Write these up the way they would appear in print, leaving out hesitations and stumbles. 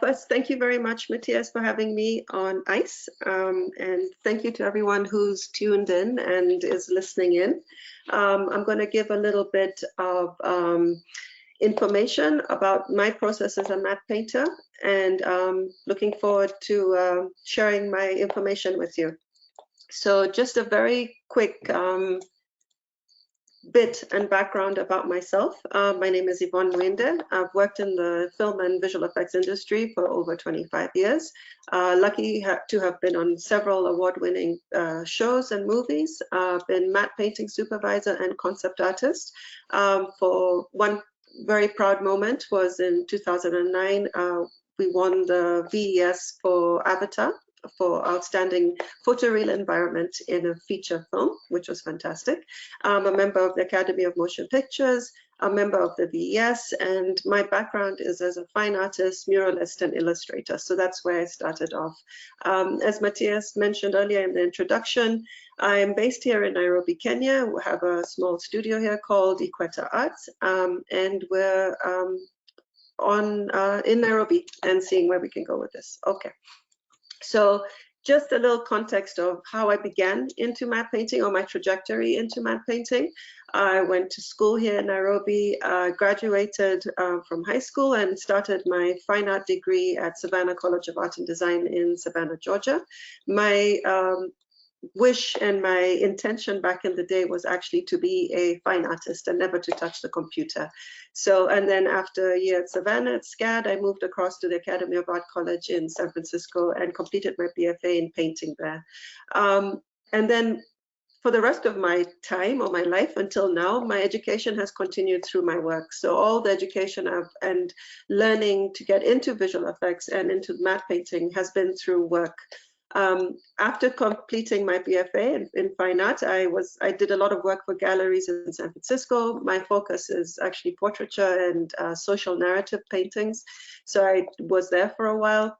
First, thank you very much, Matthias, for having me on ICE. And thank you to everyone who's tuned in and is listening in. I'm going to give a little bit of information about my process as a matte painter, and looking forward to sharing my information with you. So just a very quick bit and background about myself. My name is Yvonne Muinde. I've worked in the film and visual effects industry for over 25 years. Lucky to have been on several award-winning shows and movies. I've been matte painting supervisor and concept artist. For one very proud moment was in 2009. We won the VES for Avatar, for outstanding photoreal environment in a feature film, which was fantastic. I'm a member of the Academy of Motion Pictures, a member of the VES, and my background is as a fine artist, muralist, and illustrator. So that's where I started off. As Matthias mentioned earlier in the introduction, I'm based here in Nairobi, Kenya. We have a small studio here called Equator Arts, and we're in Nairobi and seeing where we can go with this. Okay. So just a little context of how I began into matte painting, or my trajectory into matte painting. I went to school here in Nairobi, graduated from high school, and started my fine art degree at Savannah College of Art and Design in Savannah, Georgia. My wish and my intention back in the day was actually to be a fine artist and never to touch the computer. So, and then after a year at Savannah at SCAD, I moved across to the Academy of Art College in San Francisco and completed my BFA in painting there. And then for the rest of my time, or my life until now, my education has continued through my work. So all the education and learning to get into visual effects and into matte painting has been through work. After completing my BFA in fine art, I did a lot of work for galleries in San Francisco. My focus is actually portraiture and social narrative paintings. So I was there for a while.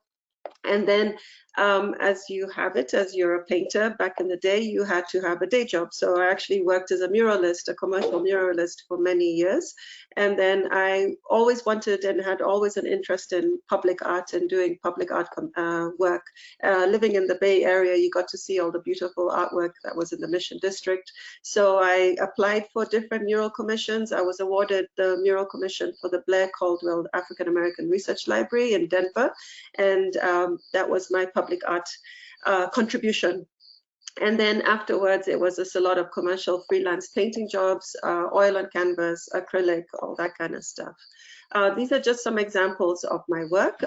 And then as you have it, as you're a painter, back in the day, you had to have a day job. So I actually worked as a muralist, a commercial muralist, for many years. And then I always wanted and had always an interest in public art and doing public art work. Living in the Bay Area, you got to see all the beautiful artwork that was in the Mission District. So I applied for different mural commissions. I was awarded the mural commission for the Blair Caldwell African American Research Library in Denver. And that was my public art contribution. And then afterwards, it was just a lot of commercial freelance painting jobs, oil on canvas, acrylic, all that kind of stuff. These are just some examples of my work.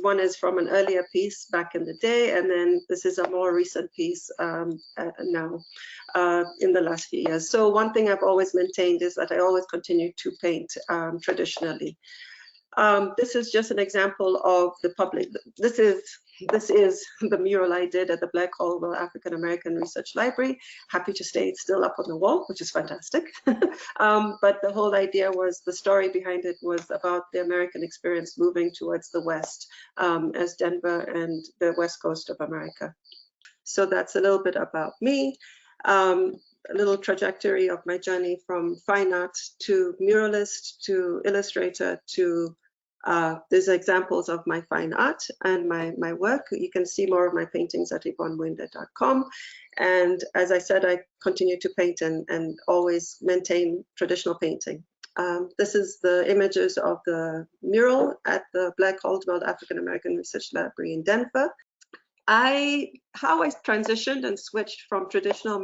One is from an earlier piece back in the day, and then this is a more recent piece now in the last few years. So one thing I've always maintained is that I always continue to paint traditionally. This is just an example of the public. This is the mural I did at the Blair Caldwell African American Research Library. Happy to say it's still up on the wall, which is fantastic. But the whole idea was, the story behind it was about the American experience moving towards the West, as Denver and the West Coast of America. So that's a little bit about me. A little trajectory of my journey from fine art to muralist to illustrator to there's examples of my fine art and my work. You can see more of my paintings at yvonnemuinde.com. And as I said, I continue to paint and always maintain traditional painting. This is the images of the mural at the Blair Caldwell African American Research Library in Denver. How I transitioned and switched from traditional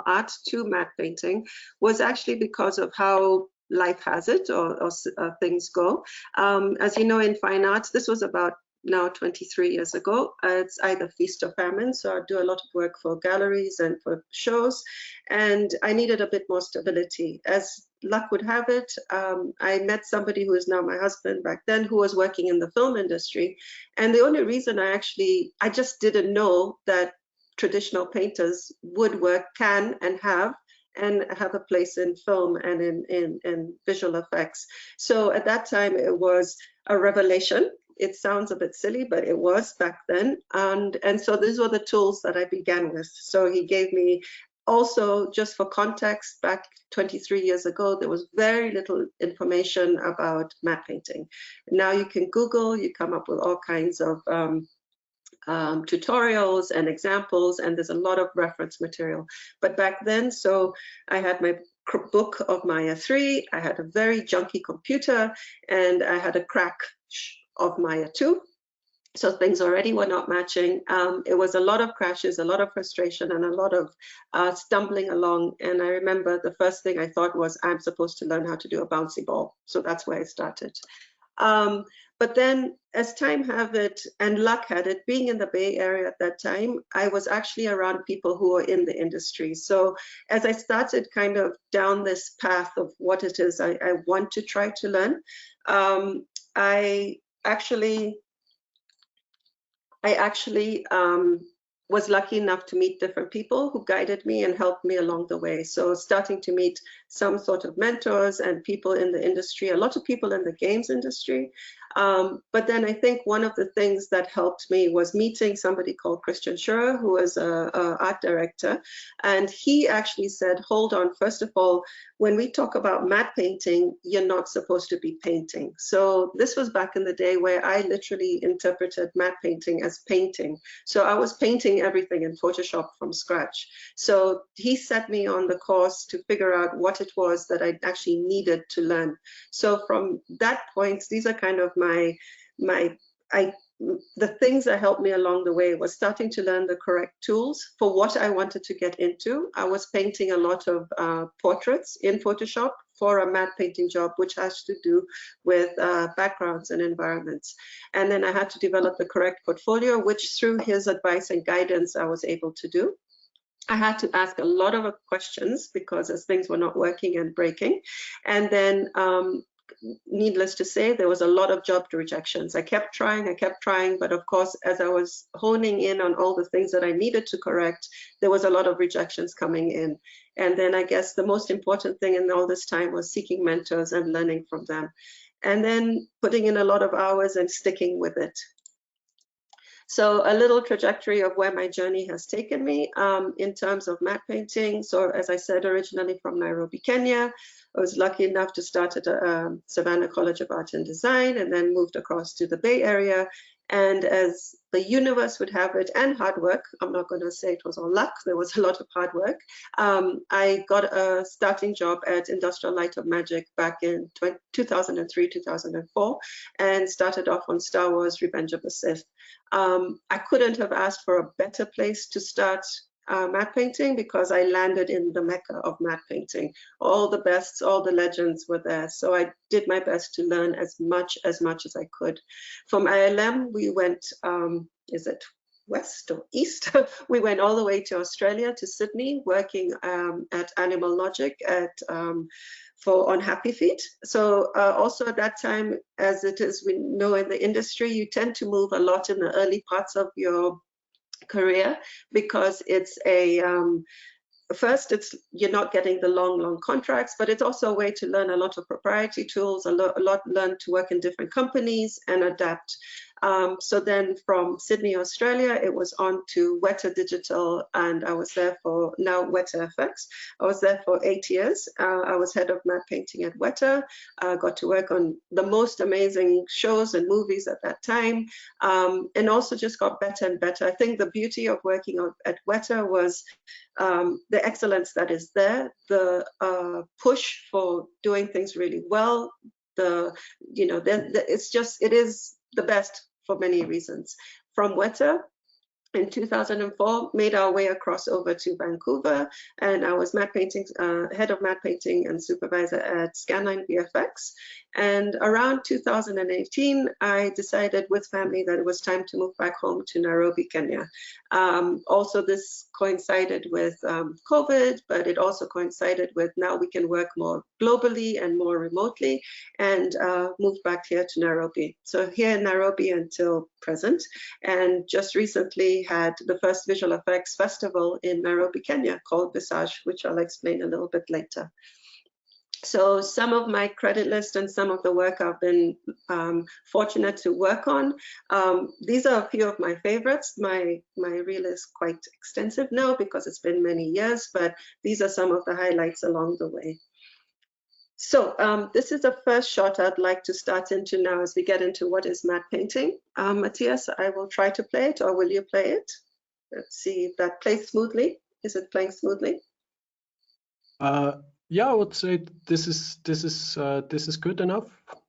art to matte painting was actually because of how life has it, or things go. As you know, in fine arts, this was about now 23 years ago. It's either feast or famine. So I do a lot of work for galleries and for shows, and I needed a bit more stability. As luck would have it, I met somebody who is now my husband back then, who was working in the film industry. And the only reason I just didn't know that traditional painters would work, can and have a place in film and in visual effects. So at that time, it was a revelation. It sounds a bit silly, but it was back then. And so these were the tools that I began with. So he gave me Also, just for context, back 23 years ago, there was very little information about matte painting. Now you can Google, you come up with all kinds of tutorials and examples, and there's a lot of reference material. But back then, so I had my book of Maya 3, I had a very junky computer, and I had a crack of Maya 2. So things already were not matching. It was a lot of crashes, a lot of frustration, and a lot of stumbling along. And I remember the first thing I thought was, I'm supposed to learn how to do a bouncy ball. So that's where I started. But then, as time have it and luck had it, being in the Bay Area at that time, I was actually around people who were in the industry. So as I started kind of down this path of what it is I want to try to learn, I actually was lucky enough to meet different people who guided me and helped me along the way. So starting to meet some sort of mentors and people in the industry, a lot of people in the games industry. But then I think one of the things that helped me was meeting somebody called Christian Schurrer, who was an art director. And he actually said, hold on, first of all, when we talk about matte painting, you're not supposed to be painting. So this was back in the day where I literally interpreted matte painting as painting. So I was painting everything in Photoshop from scratch. So he set me on the course to figure out what it was that I actually needed to learn. So from that point, these are kind of the things that helped me along the way was starting to learn the correct tools for what I wanted to get into. I was painting a lot of portraits in Photoshop for a matte painting job, which has to do with backgrounds and environments. And then I had to develop the correct portfolio, which through his advice and guidance, I was able to do. I had to ask a lot of questions because as things were not working and breaking. And then needless to say, there was a lot of job rejections. I kept trying, but of course, as I was honing in on all the things that I needed to correct, there was a lot of rejections coming in. And then I guess the most important thing in all this time was seeking mentors and learning from them. And then putting in a lot of hours and sticking with it. So a little trajectory of where my journey has taken me in terms of matte painting. So as I said, originally from Nairobi, Kenya, I was lucky enough to start at Savannah College of Art and Design and then moved across to the Bay Area. And as the universe would have it, and hard work, I'm not going to say it was all luck, there was a lot of hard work. I got a starting job at Industrial Light of Magic back in 2003, 2004, and started off on Star Wars Revenge of the Sith. I couldn't have asked for a better place to start matte painting because I landed in the mecca of matte painting. All the bests, all the legends were there. So I did my best to learn as much as I could. From ILM, we went, is it west or east? We went all the way to Australia, to Sydney, working at Animal Logic on Happy Feet. So also at that time, as it is, we know in the industry, you tend to move a lot in the early parts of your career because it's a first you're not getting the long contracts, but it's also a way to learn a lot of proprietary tools, a lot learn to work in different companies and adapt. So then from Sydney, Australia, it was on to Weta Digital, and I was there for now Weta FX. I was there for 8 years. I was head of matte painting at Weta. Got to work on the most amazing shows and movies at that time, and also just got better and better. I think the beauty of working at Weta was the excellence that is there, the push for doing things really well. It is the best for many reasons. From Weta, in 2004, made our way across over to Vancouver, and I was matte painting, head of matte painting and supervisor at Scanline VFX. And around 2018, I decided with family that it was time to move back home to Nairobi, Kenya. Also, this coincided with COVID, but it also coincided with now we can work more globally and more remotely, and moved back here to Nairobi. So here in Nairobi until present, and just recently had the first visual effects festival in Nairobi, Kenya called Visage, which I'll explain a little bit later. So some of my credit list and some of the work I've been fortunate to work on. These are a few of my favorites. My reel is quite extensive now because it's been many years, but these are some of the highlights along the way. So this is the first shot I'd like to start into now as we get into what is matte painting. Matthias, I will try to play it, or will you play it? Let's see if that plays smoothly. Is it playing smoothly? Yeah, I would say this is good enough.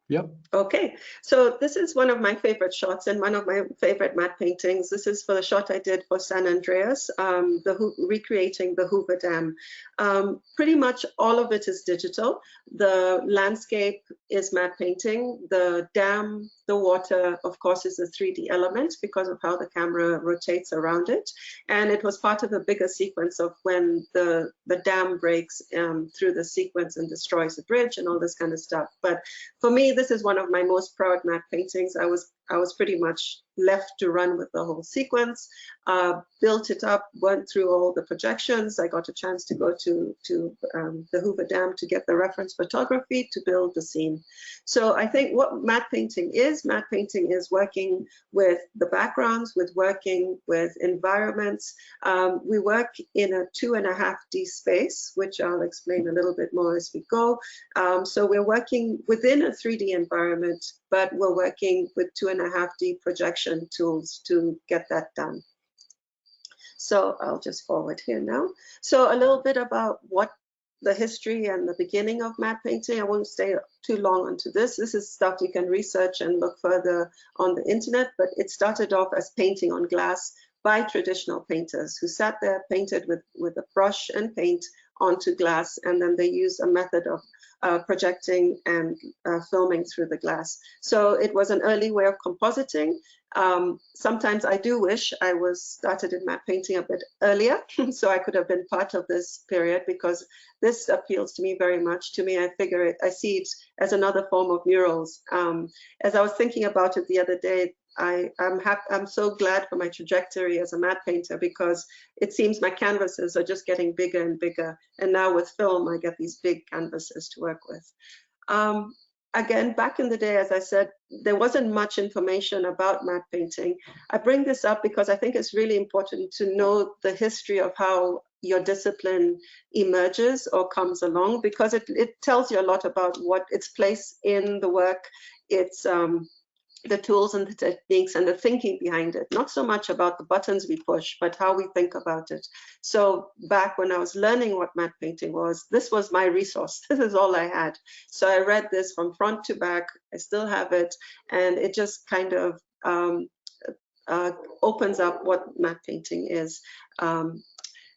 Yeah. Okay, so this is one of my favorite shots and one of my favorite matte paintings. This is for the shot I did for San Andreas, recreating the Hoover Dam. Pretty much all of it is digital. The landscape is matte painting. The dam, the water, of course, is a 3D element because of how the camera rotates around it. And it was part of a bigger sequence of when the dam breaks through the sequence and destroys the bridge and all this kind of stuff. But for me, this is one of my most proud matte paintings. I was pretty much left to run with the whole sequence, built it up, went through all the projections. I got a chance to go to the Hoover Dam to get the reference photography to build the scene. So I think what matte painting is working with the backgrounds, working with environments. We work in a 2.5D space, which I'll explain a little bit more as we go. So we're working within a 3D environment, but we're working with 2.5D projection tools to get that done. So I'll just forward here now. So a little bit about what the history and the beginning of matte painting. I won't stay too long onto this. This is stuff you can research and look further on the internet, but it started off as painting on glass by traditional painters who sat there, painted with a brush and paint onto glass, and then they use a method of projecting and filming through the glass. So it was an early way of compositing. Sometimes I do wish I was started in matte painting a bit earlier, so I could have been part of this period, because this appeals to me very much. To me, I see it as another form of murals. As I was thinking about it the other day, I'm so glad for my trajectory as a matte painter, because it seems my canvases are just getting bigger and bigger. And now with film, I get these big canvases to work with. Again, back in the day, as I said, there wasn't much information about matte painting. I bring this up because I think it's really important to know the history of how your discipline emerges or comes along, because it tells you a lot about what its place in the work, its the tools and the techniques and the thinking behind it. Not so much about the buttons we push, but how we think about it. So back when I was learning what matte painting was, this was my resource. This is all I had. So I read this from front to back. I still have it. And it just kind of opens up what matte painting is. And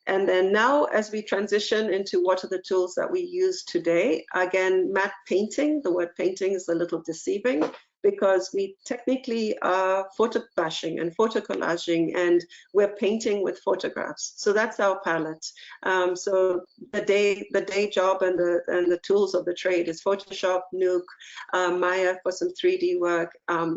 then now, as we transition into what are the tools that we use today, again, matte painting, the word painting is a little deceiving, because we technically are photo bashing and photo collaging, and we're painting with photographs. So that's our palette. So the day job and the tools of the trade is Photoshop, Nuke, Maya for some 3D work.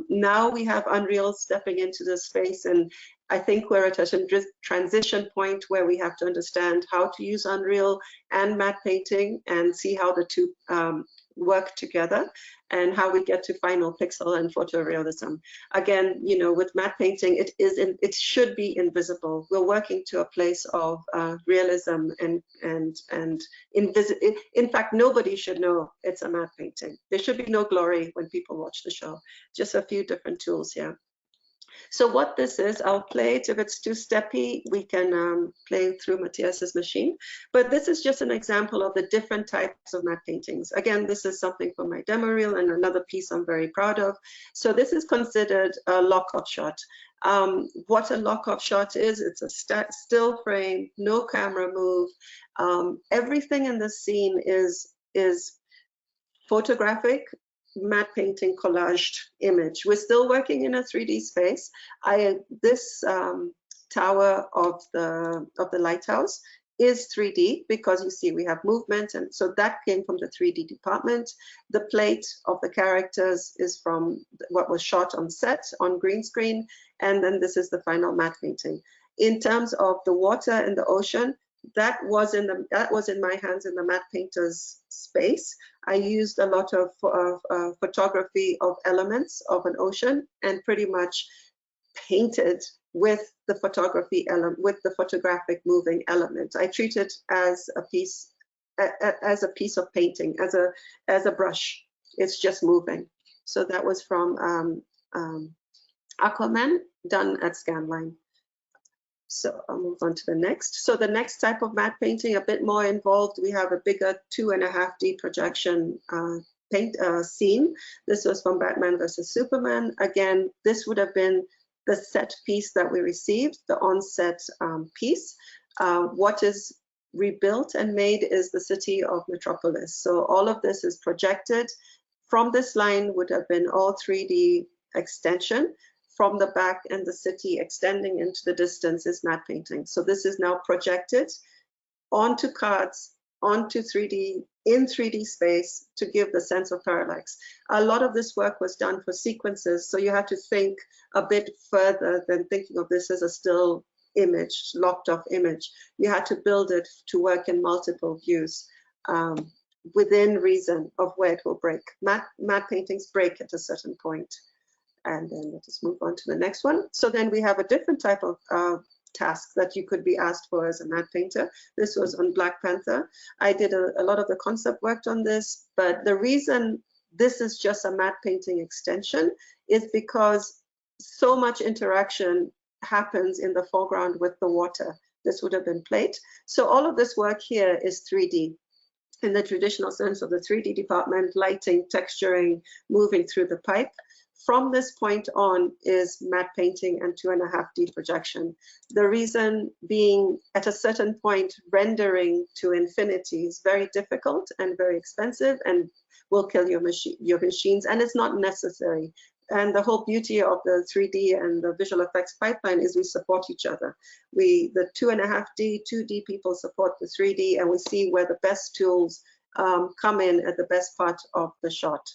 Now we have Unreal stepping into the space, and I think we're at a transition point where we have to understand how to use Unreal and matte painting and see how the two work together, and how we get to final pixel and photorealism. Again, you know, with matte painting, it should be invisible. We're working to a place of realism and in fact, nobody should know it's a matte painting. There should be no glory when people watch the show. Just a few different tools here. So what this is, I'll play it. If it's too steppy, we can play through Matthias's machine. But this is just an example of the different types of matte paintings. Again, this is something from my demo reel and another piece I'm very proud of. So this is considered a lock-off shot. What a lock-off shot is, it's a still frame, no camera move. Everything in the scene is photographic, matte painting collaged image. We're still working in a 3D space. This tower of the lighthouse is 3D, because you see we have movement, and so that came from the 3D department. The plate of the characters is from what was shot on set on green screen, and then this is the final matte painting. In terms of the water and the ocean, that was in my hands in the matte painter's space. I used a lot of photography of elements of an ocean and pretty much painted with the photography element, with the photographic moving element. I treat it as a piece of painting, as a brush. It's just moving. So that was from Aquaman, done at Scanline. So I'll move on to the next. So the next type of matte painting, a bit more involved. We have a bigger 2.5D projection paint scene. This was from Batman versus Superman. Again, this would have been the set piece that we received, the on-set piece. What is rebuilt and made is the city of Metropolis. So all of this is projected. From this line would have been all 3D extension. From the back and the city extending into the distance is matte painting. So this is now projected onto cards, onto 3D, in 3D space to give the sense of parallax. A lot of this work was done for sequences, so you have to think a bit further than thinking of this as a still image, locked off image. You had to build it to work in multiple views within reason of where it will break. Matte paintings break at a certain point. And then let us move on to the next one. So then we have a different type of task that you could be asked for as a matte painter. This was on Black Panther. I did a lot of the concept work on this, but the reason this is just a matte painting extension is because so much interaction happens in the foreground with the water. This would have been plate. So all of this work here is 3D. In the traditional sense of the 3D department, lighting, texturing, moving through the pipe. From this point on is matte painting and 2.5D projection. The reason being, at a certain point, rendering to infinity is very difficult and very expensive and will kill your machines, and it's not necessary. And the whole beauty of the 3D and the visual effects pipeline is we support each other. The 2.5D, 2D people support the 3D, and we see where the best tools come in at the best part of the shot.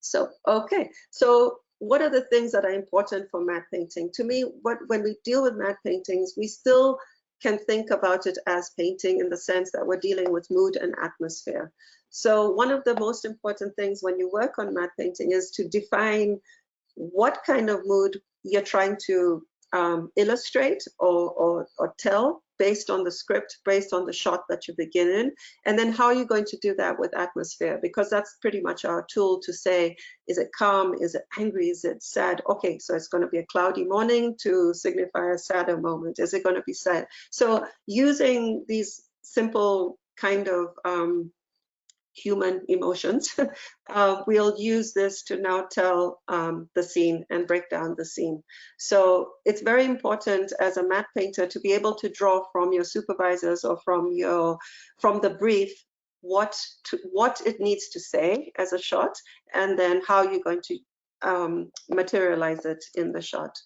So, okay, so what are the things that are important for matte painting? To me, when we deal with matte paintings, we still can think about it as painting in the sense that we're dealing with mood and atmosphere. So one of the most important things when you work on matte painting is to define what kind of mood you're trying to illustrate or tell based on the script, based on the shot that you begin in, and then how are you going to do that with atmosphere? Because that's pretty much our tool to say, is it calm, is it angry, is it sad? Okay, so it's going to be a cloudy morning to signify a sadder moment. Is it going to be sad? So using these simple kind of human emotions, we'll use this to now tell the scene and break down the scene. So it's very important as a matte painter to be able to draw from your supervisors or from the brief what it needs to say as a shot, and then how you're going to materialize it in the shot.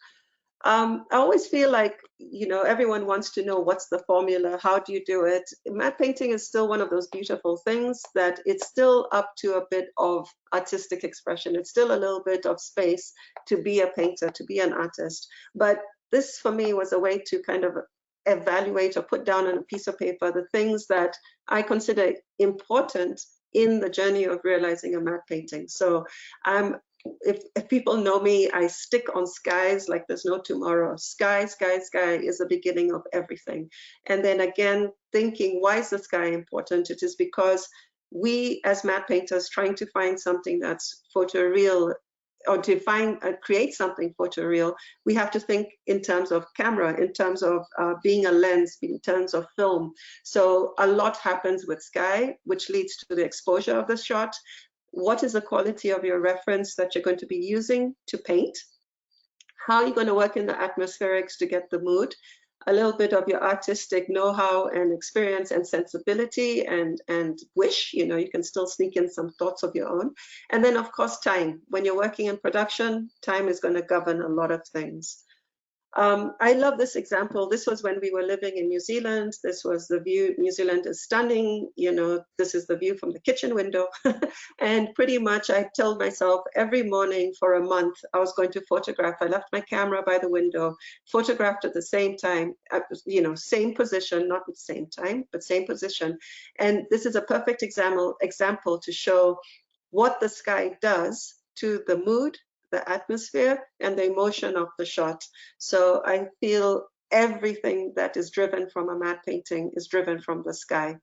I always feel like, you know, everyone wants to know what's the formula, how do you do it? Matte painting is still one of those beautiful things that it's still up to a bit of artistic expression. It's still a little bit of space to be a painter, to be an artist. But this for me was a way to kind of evaluate or put down on a piece of paper the things that I consider important in the journey of realizing a matte painting. So if people know me, I stick on skies like there's no tomorrow. Sky, sky, sky is the beginning of everything. And then again, thinking, why is the sky important? It is because we as matte painters trying to find something that's photoreal, or to create something photoreal, we have to think in terms of camera, in terms of being a lens, in terms of film. So a lot happens with sky, which leads to the exposure of the shot. What is the quality of your reference that you're going to be using to paint? How are you going to work in the atmospherics to get the mood? A little bit of your artistic know-how and experience and sensibility and wish, you know, you can still sneak in some thoughts of your own. And then of course, time. When you're working in production, time is going to govern a lot of things. I love this example. This was when we were living in New Zealand. This was the view. New Zealand is stunning. You know, this is the view from the kitchen window. And pretty much I told myself every morning for a month, I was going to photograph. I left my camera by the window, photographed at the same time, you know, same position, not at the same time, but same position. And this is a perfect example to show what the sky does to the mood, the atmosphere, and the emotion of the shot. So I feel everything that is driven from a matte painting is driven from the sky.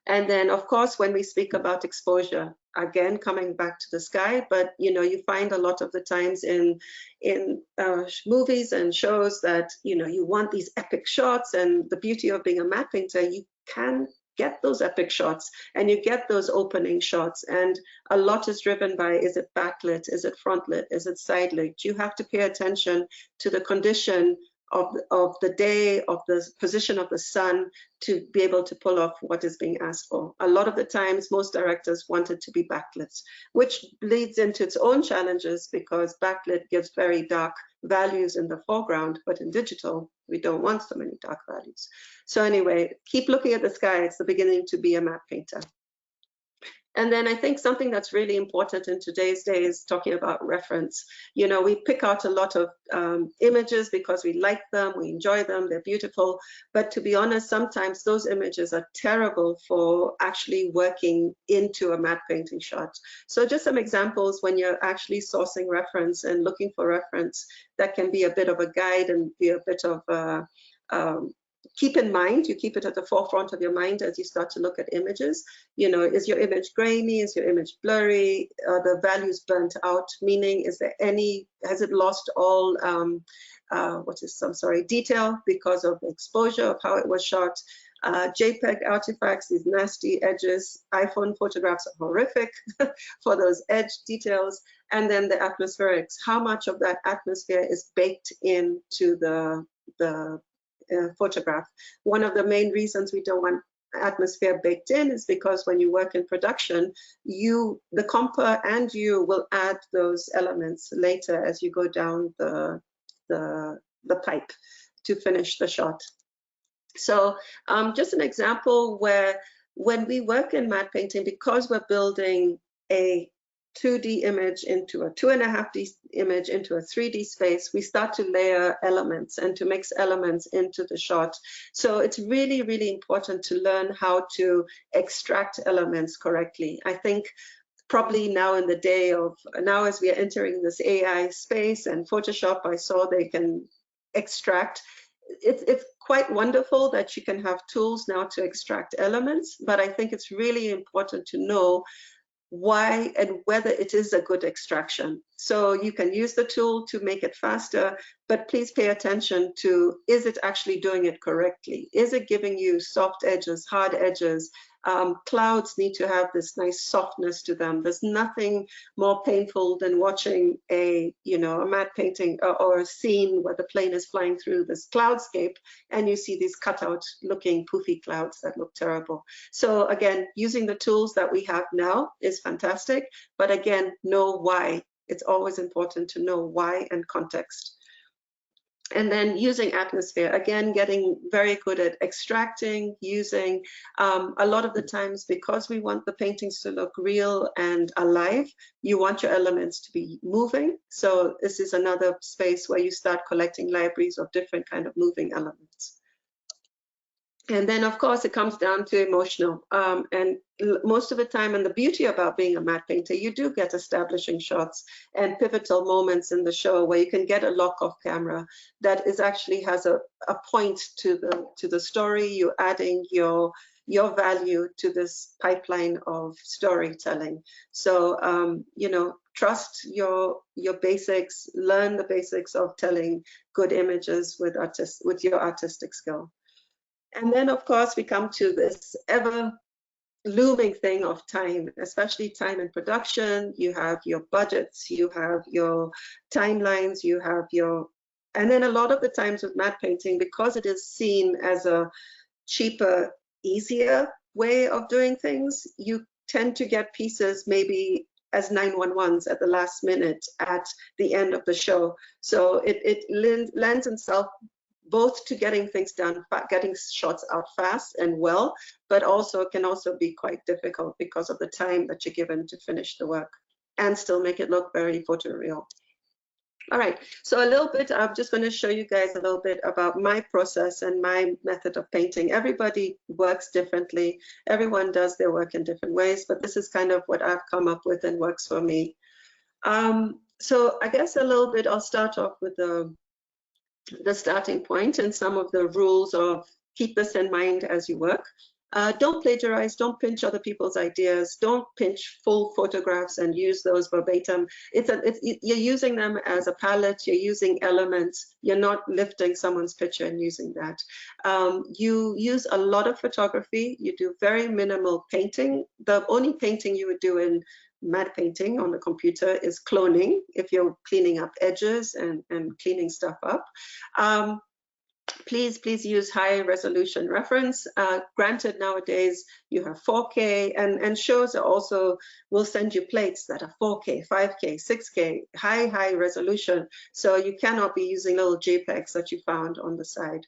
And then, of course, when we speak about exposure, again, coming back to the sky, but you know, you find a lot of the times in movies and shows that, you know, you want these epic shots, and the beauty of being a matte painter, you can get those epic shots and you get those opening shots, and a lot is driven by, is it backlit, is it front lit, is it side lit? You have to pay attention to the condition of the day, of the position of the sun, to be able to pull off what is being asked for. A lot of the times, most directors want it to be backlit, which leads into its own challenges, because backlit gives very dark values in the foreground, but in digital, we don't want so many dark values. So anyway, keep looking at the sky. It's the beginning to be a matte painter. And then I think something that's really important in today's day is talking about reference. You know, we pick out a lot of images because we like them, we enjoy them, they're beautiful. But to be honest, sometimes those images are terrible for actually working into a matte painting shot. So just some examples when you're actually sourcing reference and looking for reference, that can be a bit of a guide and be a bit of keep in mind, you keep it at the forefront of your mind as you start to look at images. You know, is your image grainy? Is your image blurry? Are the values burnt out? Meaning, is there any, has it lost all, detail because of the exposure of how it was shot? JPEG artifacts, these nasty edges. iPhone photographs are horrific for those edge details. And then the atmospherics, how much of that atmosphere is baked into the photograph. One of the main reasons we don't want atmosphere baked in is because when you work in production, you, the comper and you will add those elements later as you go down the pipe to finish the shot. So just an example where when we work in matte painting, because we're building a 2D image into a 2.5D image into a 3D space, we start to layer elements and to mix elements into the shot. So it's really, really important to learn how to extract elements correctly. I think probably now in the day of, now as we are entering this AI space and Photoshop, I saw they can extract. It's quite wonderful that you can have tools now to extract elements, but I think it's really important to know why and whether it is a good extraction. So you can use the tool to make it faster, but please pay attention to, is it actually doing it correctly? Is it giving you soft edges, hard edges? Clouds need to have this nice softness to them. There's nothing more painful than watching a matte painting or a scene where the plane is flying through this cloudscape and you see these cutout looking poofy clouds that look terrible. So again, using the tools that we have now is fantastic, but again, know why. It's always important to know why and context. And then using atmosphere, again, getting very good at extracting, using a lot of the times, because we want the paintings to look real and alive, you want your elements to be moving. So this is another space where you start collecting libraries of different kind of moving elements. And then, of course, it comes down to emotional. And most of the time, and the beauty about being a matte painter, you do get establishing shots and pivotal moments in the show where you can get a lock off camera that is actually has a point to the story. You're adding your value to this pipeline of storytelling. So, trust your basics, learn the basics of telling good images with your artistic skill. And then, of course, we come to this ever looming thing of time, especially time in production. You have your budgets, you have your timelines, you have your, and then a lot of the times with matte painting, because it is seen as a cheaper, easier way of doing things, you tend to get pieces maybe as 911s at the last minute at the end of the show. So it lends itself both to getting things done, getting shots out fast and well, but also can also be quite difficult because of the time that you're given to finish the work and still make it look very photoreal. All right, so a little bit, I'm just going to show you guys a little bit about my process and my method of painting. Everybody works differently. Everyone does their work in different ways, but this is kind of what I've come up with and works for me. So I guess a little bit, I'll start off with the starting point and some of the rules of keep this in mind as you work. Don't plagiarize, don't pinch other people's ideas, don't pinch full photographs and use those verbatim. You're using them as a palette, you're using elements, you're not lifting someone's picture and using that. You use a lot of photography, you do very minimal painting. The only painting you would do in matte painting on the computer is cloning, if you're cleaning up edges and cleaning stuff up. Please use high resolution reference. Granted, nowadays you have 4K and shows are also will send you plates that are 4K, 5K, 6K, high resolution. So you cannot be using little JPEGs that you found on the side.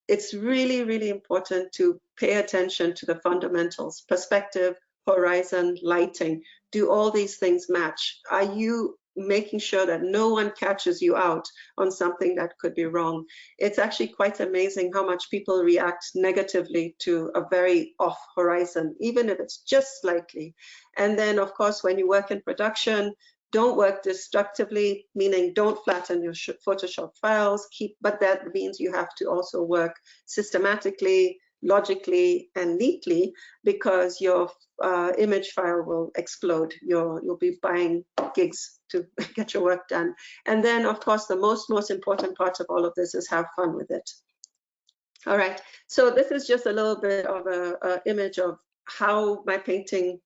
It's really important to pay attention to the fundamentals: perspective, horizon, lighting. Do all these things match? Are you making sure that no one catches you out on something that could be wrong? It's actually quite amazing how much people react negatively to a very off horizon, even if it's just slightly. And then, of course, when you work in production, don't work destructively, meaning don't flatten your Photoshop files. But that means you have to also work systematically, logically, and neatly, because your image file will explode. You'll be buying gigs to get your work done. And then, of course, the most important part of all of this is have fun with it. All right, so this is just a little bit of a image of how my painting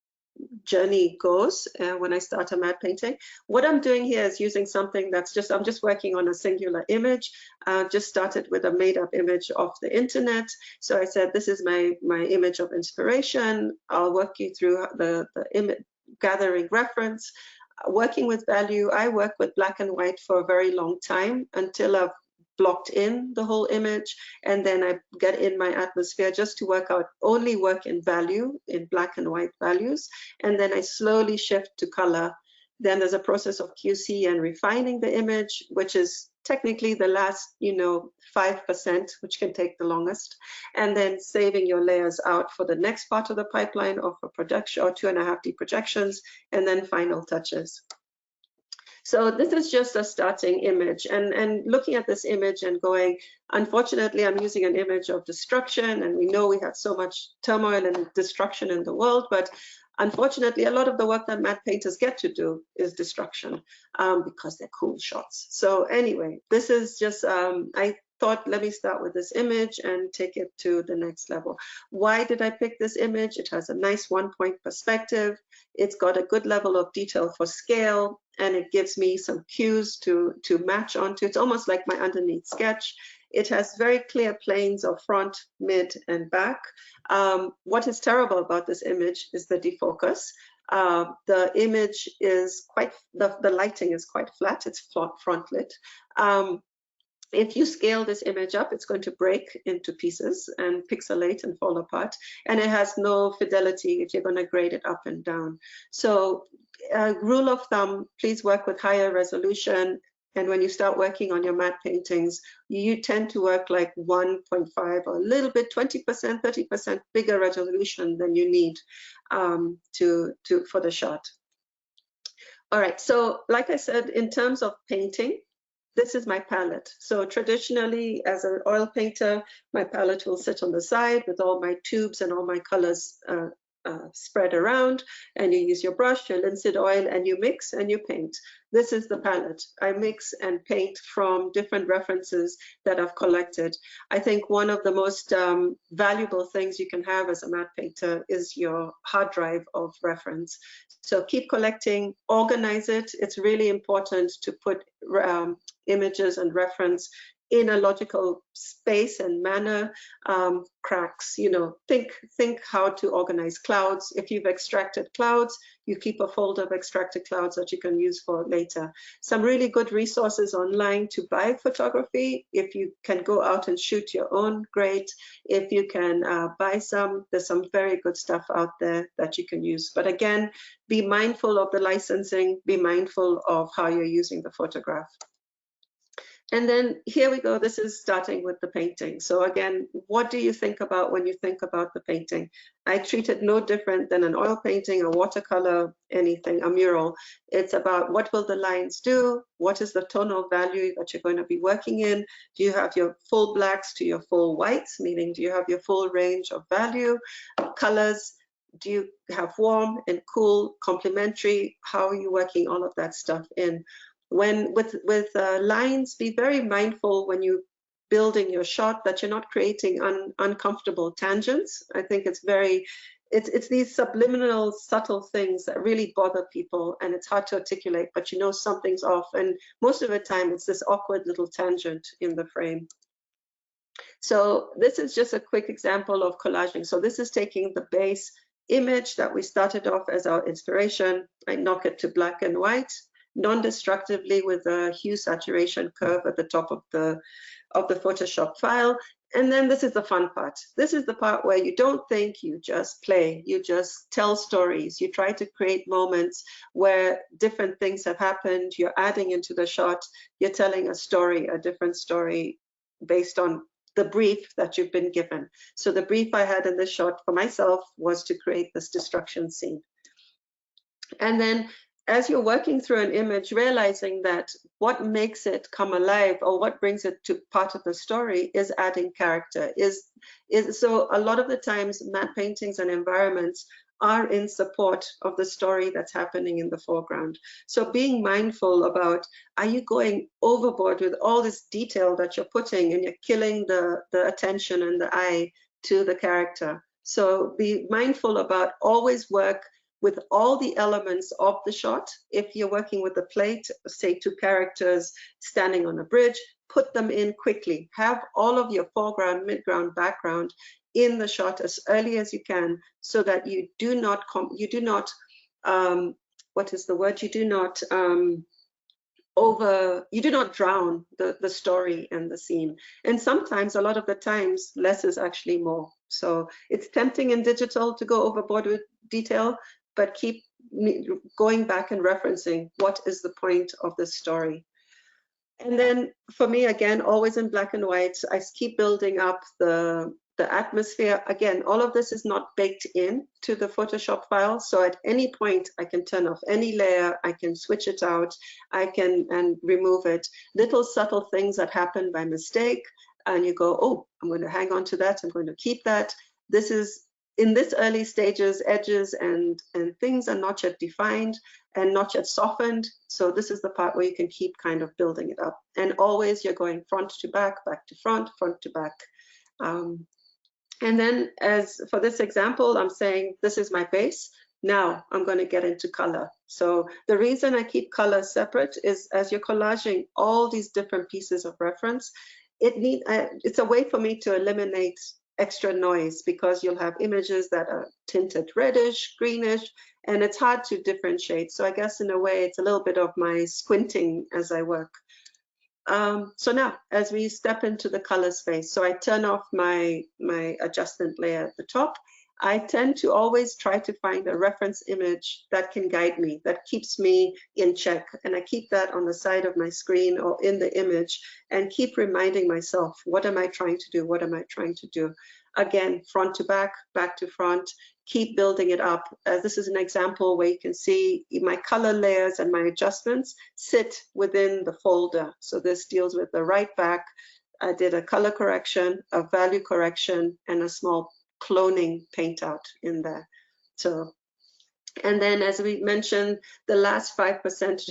journey goes when I start a matte painting. What I'm doing here is using something that's I'm just working on a singular image. Just started with a made-up image off the internet. So I said, this is my image of inspiration. I'll work you through the image, gathering reference, working with value. I work with black and white for a very long time until I've blocked in the whole image, and then I get in my atmosphere just to only work in value, in black and white values, and then I slowly shift to color. Then there's a process of QC and refining the image, which is technically the last 5%, which can take the longest, and then saving your layers out for the next part of the pipeline of a production or 2.5D projections, and then final touches. So this is just a starting image, and looking at this image and going, unfortunately, I'm using an image of destruction, and we know we have so much turmoil and destruction in the world, but unfortunately, a lot of the work that matte painters get to do is destruction because they're cool shots. So anyway, this is just, I thought, let me start with this image and take it to the next level. Why did I pick this image? It has a nice 1-point perspective. It's got a good level of detail for scale, and it gives me some cues to match onto. It's almost like my underneath sketch. It has very clear planes of front, mid, and back. What is terrible about this image is the defocus. The image is the lighting is quite flat. It's front lit. If you scale this image up, it's going to break into pieces and pixelate and fall apart. And it has no fidelity if you're going to grade it up and down. So rule of thumb, please work with higher resolution. And when you start working on your matte paintings, you tend to work like 1.5 or a little bit, 20%, 30% bigger resolution than you need for the shot. All right, so like I said, in terms of painting, this is my palette. So traditionally, as an oil painter, my palette will sit on the side with all my tubes and all my colors spread around, and you use your brush, your linseed oil, and you mix and you paint. This is the palette. I mix and paint from different references that I've collected. I think one of the most valuable things you can have as a matte painter is your hard drive of reference. So keep collecting, organize it. It's really important to put images and reference in a logical space and manner. Cracks, you know, think how to organize clouds. If you've extracted clouds, you keep a folder of extracted clouds that you can use for later. Some really good resources online to buy photography. If you can go out and shoot your own, great. If you can buy some, there's some very good stuff out there that you can use. But again, be mindful of the licensing, be mindful of how you're using the photograph. And then here we go, this is starting with the painting. So again, what do you think about when you think about the painting? I treat it no different than an oil painting, a watercolor, anything, a mural. It's about what will the lines do? What is the tonal value that you're going to be working in? Do you have your full blacks to your full whites? Meaning, do you have your full range of value? Colors? Do you have warm and cool, complementary? How are you working all of that stuff in? When with lines, be very mindful when you building your shot that you're not creating uncomfortable tangents. I think it's these subliminal, subtle things that really bother people, and it's hard to articulate, but you know something's off. And most of the time, it's this awkward little tangent in the frame. So this is just a quick example of collaging. So this is taking the base image that we started off as our inspiration. I knock it to black and white, non-destructively with a hue saturation curve at the top of the Photoshop file. And then this is the fun part. This is the part where you don't think, you just play, you just tell stories. You try to create moments where different things have happened. You're adding into the shot. You're telling a story, a different story based on the brief that you've been given. So the brief I had in this shot for myself was to create this destruction scene. And then as you're working through an image, realizing that what makes it come alive or what brings it to part of the story is adding character. So a lot of the times matte paintings and environments are in support of the story that's happening in the foreground. So being mindful about, are you going overboard with all this detail that you're putting and you're killing the attention and the eye to the character? So be mindful about always work with all the elements of the shot. If you're working with a plate, say 2 characters standing on a bridge, put them in quickly. Have all of your foreground, midground, background in the shot as early as you can, so that you do not drown the story and the scene. And sometimes, a lot of the times, less is actually more. So it's tempting in digital to go overboard with detail, but keep going back and referencing what is the point of the story. And then for me, again, always in black and white, I keep building up the atmosphere. Again, all of this is not baked in to the Photoshop file. So at any point, I can turn off any layer, I can switch it out, I can remove it. Little subtle things that happen by mistake, and you go, oh, I'm going to hang on to that, I'm going to keep that. This is, in this early stages, edges and things are not yet defined and not yet softened. So this is the part where you can keep kind of building it up. And always you're going front to back, back to front to back. And then as for this example, I'm saying this is my base. Now I'm going to get into color. So the reason I keep color separate is as you're collaging all these different pieces of reference, it's a way for me to eliminate extra noise, because you'll have images that are tinted reddish, greenish, and it's hard to differentiate. So I guess in a way it's a little bit of my squinting as I work. So now as we step into the color space, so I turn off my adjustment layer at the top. I tend to always try to find a reference image that can guide me, that keeps me in check. And I keep that on the side of my screen or in the image and keep reminding myself, what am I trying to do? What am I trying to do? Again, front to back, back to front, keep building it up. This is an example where you can see my color layers and my adjustments sit within the folder. So this deals with the right back. I did a color correction, a value correction, and a small cloning paint out in there. So, and then as we mentioned, the last 5%,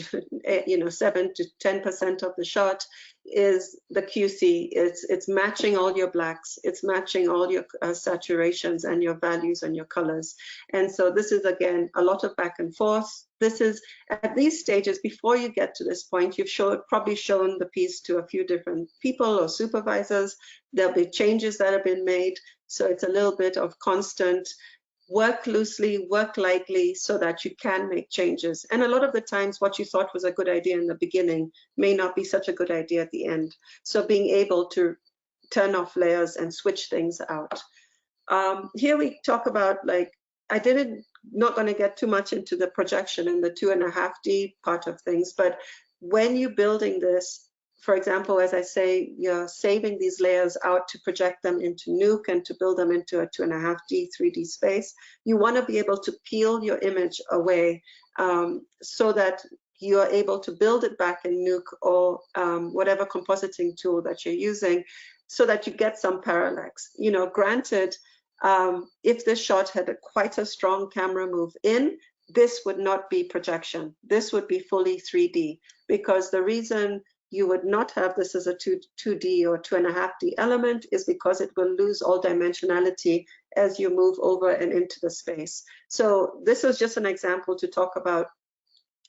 7 to 10% of the shot is the QC. It's matching all your blacks, it's matching all your saturations and your values and your colors. And so this is, again, a lot of back and forth. This is at these stages, before you get to this point, you've probably shown the piece to a few different people or supervisors. There'll be changes that have been made. So it's a little bit of constant work loosely, work lightly, so that you can make changes. And a lot of the times what you thought was a good idea in the beginning may not be such a good idea at the end. So being able to turn off layers and switch things out. Here we talk about, like, not going to get too much into the projection and the 2.5D part of things, but when you're building this, for example, as I say, you're saving these layers out to project them into Nuke and to build them into a 2.5D, 3D space. You want to be able to peel your image away so that you are able to build it back in Nuke or whatever compositing tool that you're using, so that you get some parallax. You know, granted, if this shot had quite a strong camera move in, this would not be projection. This would be fully 3D, because the reason you would not have this as a 2D or 2.5D element is because it will lose all dimensionality as you move over and into the space. So this was just an example to talk about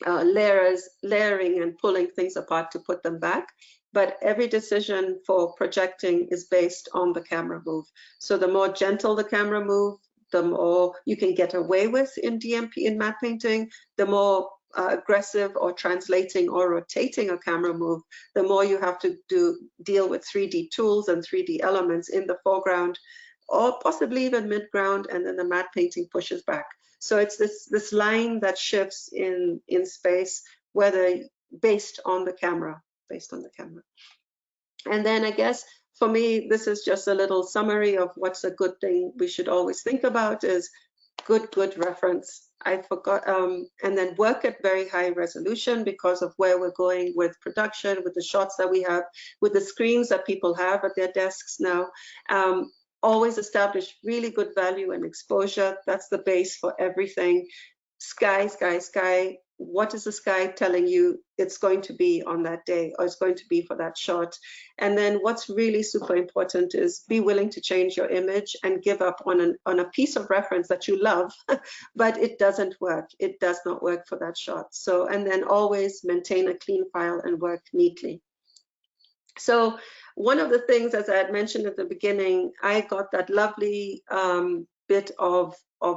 layering and pulling things apart to put them back. But every decision for projecting is based on the camera move. So the more gentle the camera move, the more you can get away with in DMP, in matte painting. The more aggressive or translating or rotating a camera move, the more you have to deal with 3D tools and 3D elements in the foreground, or possibly even midground, and then the matte painting pushes back. So it's this line that shifts in space, whether based on the camera. And then I guess for me, this is just a little summary of what's a good thing we should always think about is good reference. I forgot, and then work at very high resolution because of where we're going with production, with the shots that we have, with the screens that people have at their desks now. Always establish really good value and exposure. That's the base for everything. Sky, sky, sky. What is the sky telling you it's going to be on that day, or it's going to be for that shot? And then what's really super important is be willing to change your image and give up on a piece of reference that you love, but it doesn't work. It does not work for that shot. So, and then always maintain a clean file and work neatly. So one of the things, as I had mentioned at the beginning, I got that lovely bit of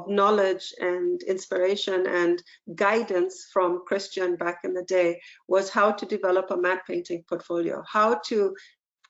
knowledge and inspiration and guidance from Christian back in the day, was how to develop a matte painting portfolio, how to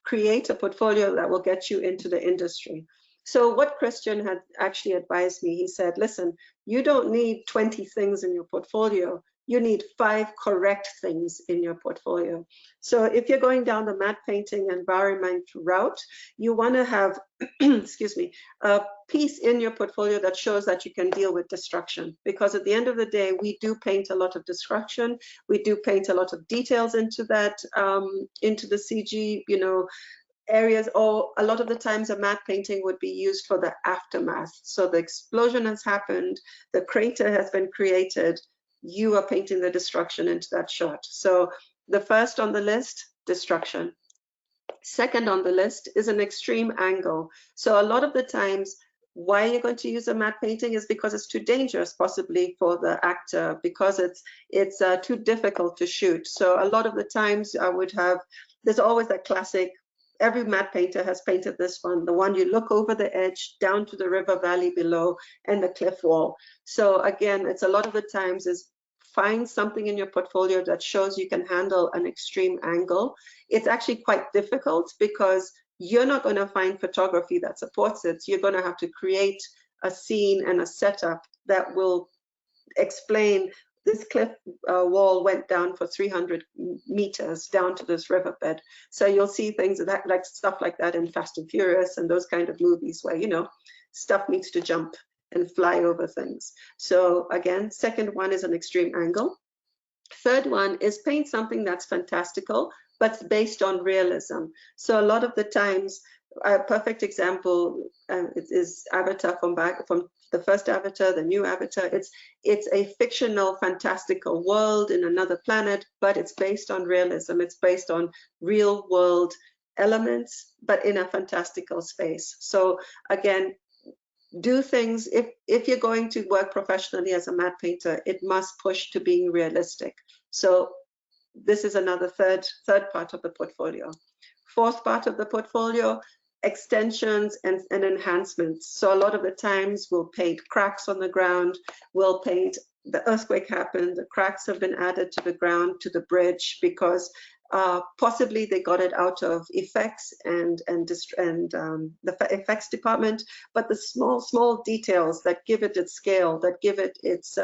create a portfolio that will get you into the industry. So what Christian had actually advised me, he said, listen, you don't need 20 things in your portfolio. You need 5 correct things in your portfolio. So if you're going down the matte painting environment route, you want to have, excuse me, a piece in your portfolio that shows that you can deal with destruction. Because at the end of the day, we do paint a lot of destruction. We do paint a lot of details into that, into the CG, you know, areas, or a lot of the times a matte painting would be used for the aftermath. So the explosion has happened, the crater has been created, you are painting the destruction into that shot. So the first on the list, destruction. Second on the list is an extreme angle. So a lot of the times, why you're going to use a matte painting is because it's too dangerous, possibly for the actor, because it's too difficult to shoot. So a lot of the times I would have, there's always that classic, every matte painter has painted this one, the one you look over the edge down to the river valley below and the cliff wall. So again, it's a lot of the times is find something in your portfolio that shows you can handle an extreme angle. It's actually quite difficult because you're not going to find photography that supports it. You're going to have to create a scene and a setup that will explain this cliff wall went down for 300 meters down to this riverbed. So you'll see things like stuff like that in Fast and Furious and those kind of movies where, you know, stuff needs to jump and fly over things. So again, second one is an extreme angle. Third one is paint something that's fantastical, but based on realism. So a lot of the times, A perfect example is Avatar from the first Avatar, the new Avatar. It's a fictional, fantastical world in another planet, but it's based on realism. It's based on real world elements, but in a fantastical space. So again, do things, if you're going to work professionally as a matte painter, it must push to being realistic. So this is another third part of the portfolio. Fourth part of the portfolio, extensions and enhancements. So a lot of the times we'll paint cracks on the ground, we'll paint the earthquake happened, the cracks have been added to the ground, to the bridge, because possibly they got it out of effects and the effects department, but the small details that give it its scale, that give it its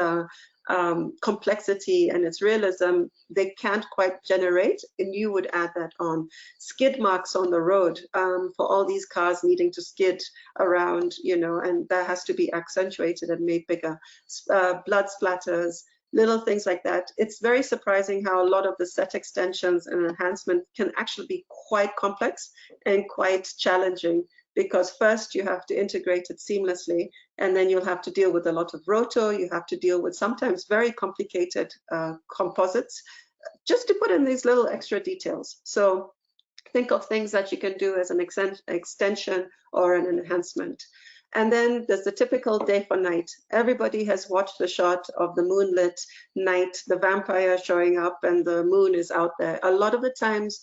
complexity and its realism, they can't quite generate, and you would add that on. Skid marks on the road, for all these cars needing to skid around, you know, and that has to be accentuated and made bigger. Blood splatters, little things like that. It's very surprising how a lot of the set extensions and enhancement can actually be quite complex and quite challenging, because first you have to integrate it seamlessly, and then you'll have to deal with a lot of roto, you have to deal with sometimes very complicated composites, just to put in these little extra details. So think of things that you can do as an extension or an enhancement. And then there's the typical day for night. Everybody has watched the shot of the moonlit night, the vampire showing up and the moon is out there. A lot of the times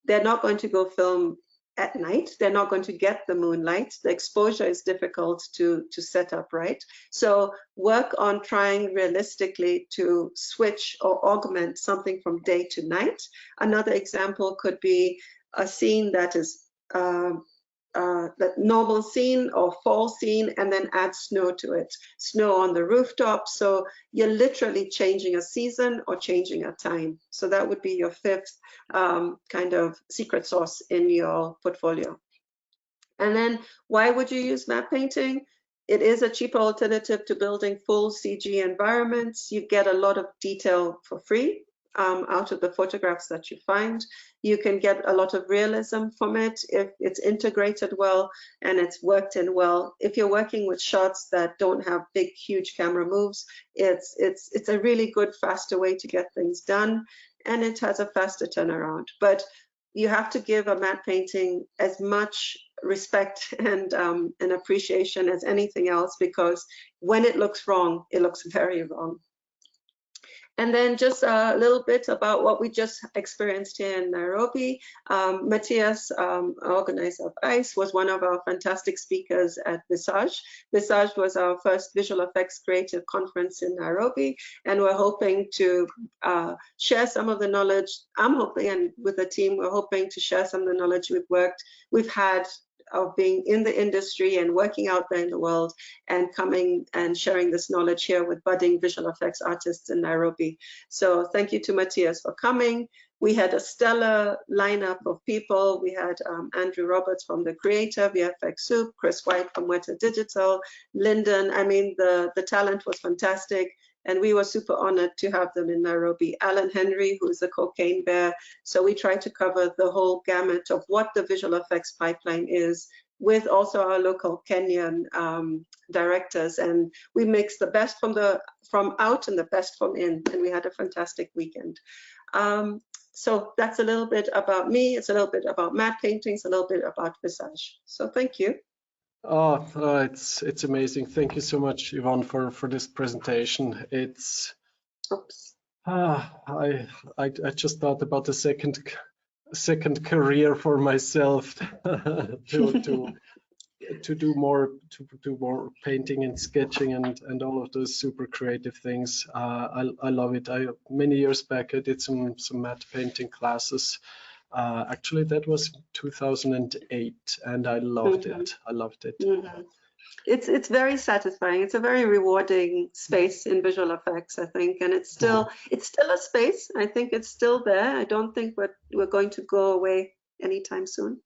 they're not going to go film at night. They're not going to get the moonlight. The exposure is difficult to set up, right? So work on trying realistically to switch or augment something from day to night. Another example could be a scene that is the normal scene or fall scene, and then add snow to it, snow on the rooftop. So you're literally changing a season or changing a time. So that would be your fifth kind of secret sauce in your portfolio. And then why would you use matte painting? It is a cheaper alternative to building full CG environments. You get a lot of detail for free out of the photographs that you find. You can get a lot of realism from it if it's integrated well and it's worked in well. If you're working with shots that don't have big, huge camera moves, it's a really good, faster way to get things done, and it has a faster turnaround. But you have to give a matte painting as much respect and appreciation as anything else, because when it looks wrong, it looks very wrong. And then just a little bit about what we just experienced here in Nairobi. Matthias, organizer of ICE, was one of our fantastic speakers at Visage. Visage was our first visual effects creative conference in Nairobi, and we're hoping to share some of the knowledge. I'm hoping, and with the team, we're hoping to share some of the knowledge we've had of being in the industry and working out there in the world, and coming and sharing this knowledge here with budding visual effects artists in Nairobi. So thank you to Matthias for coming. We had a stellar lineup of people. We had Andrew Roberts from The Creator, VFX Soup, Chris White from Weta Digital, Lyndon. I mean, the talent was fantastic, and we were super honored to have them in Nairobi. Alan Henry, who is a cocaine bear. So we tried to cover the whole gamut of what the visual effects pipeline is, with also our local Kenyan directors. And we mixed the best from out and the best from in, and we had a fantastic weekend. So that's a little bit about me. It's a little bit about matte paintings, a little bit about Visage. So thank you. Oh, it's amazing. Thank you so much, Yvonne, for this presentation. It's I just thought about the second career for myself to do more painting and sketching and all of those super creative things. I love it. Many years back I did some matte painting classes. Actually, that was 2008, and I loved it. I loved it. It's very satisfying. It's a very rewarding space in visual effects, I think, and it's still a space. I think it's still there. I don't think we're going to go away anytime soon.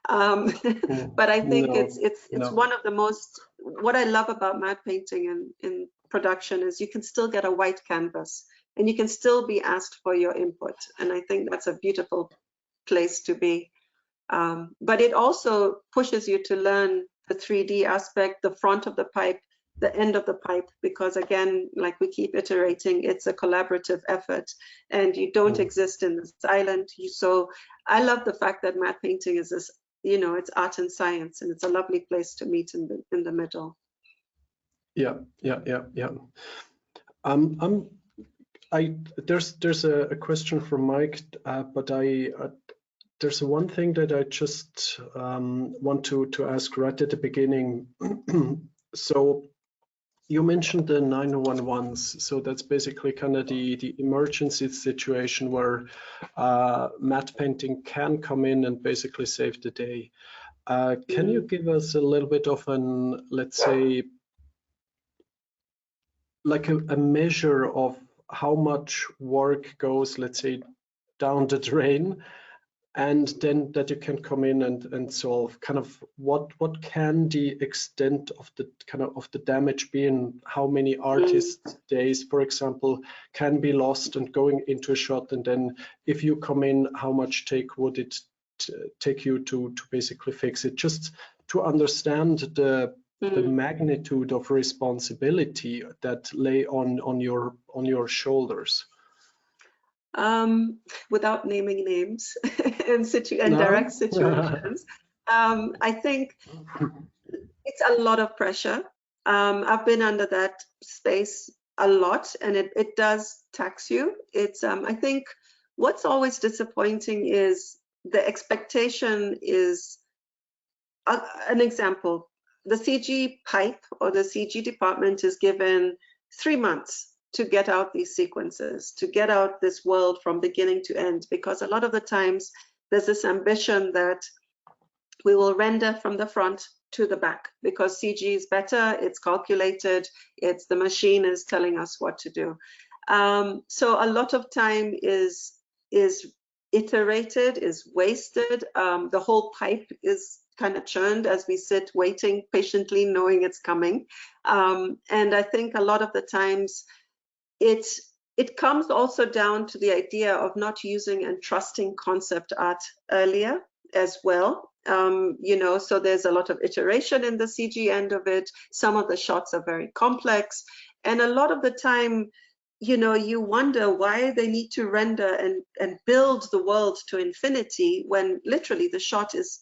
But I think it's one of the most, what I love about matte painting in production is you can still get a white canvas and you can still be asked for your input, and I think that's a beautiful place to be. But it also pushes you to learn the 3D aspect, the front of the pipe, the end of the pipe, because again, like we keep iterating, it's a collaborative effort and you don't exist in this island. So I love the fact that matte painting is this, it's art and science, and it's a lovely place to meet in the middle. Yeah. There's a question from Mike, but there's one thing that I just want to ask right at the beginning. So you mentioned the 911s. So that's basically kind of the emergency situation where matte painting can come in and basically save the day. Can you give us a little bit of an, let's say, like a measure of how much work goes, let's say, down the drain, and then that you can come in and solve? Kind of what can the extent of the of the damage be, and how many artist days, for example, can be lost and going into a shot? And then if you come in, how much take would it take you to basically fix it? Just to understand the magnitude of responsibility that lay on your shoulders. Without naming names and direct situations, I think it's a lot of pressure. I've been under that space a lot, and it does tax you. It's I think what's always disappointing is the expectation is an example. The CG pipe or the CG department is given 3 months to get out these sequences, to get out this world from beginning to end, because a lot of the times there's this ambition that we will render from the front to the back because CG is better, it's calculated, it's the machine is telling us what to do. So a lot of time is iterated, is wasted. The whole pipe is kind of churned as we sit waiting patiently, knowing it's coming. And I think a lot of the times it comes also down to the idea of not using and trusting concept art earlier as well. So there's a lot of iteration in the CG end of it. Some of the shots are very complex, and a lot of the time, you wonder why they need to render and build the world to infinity when literally the shot is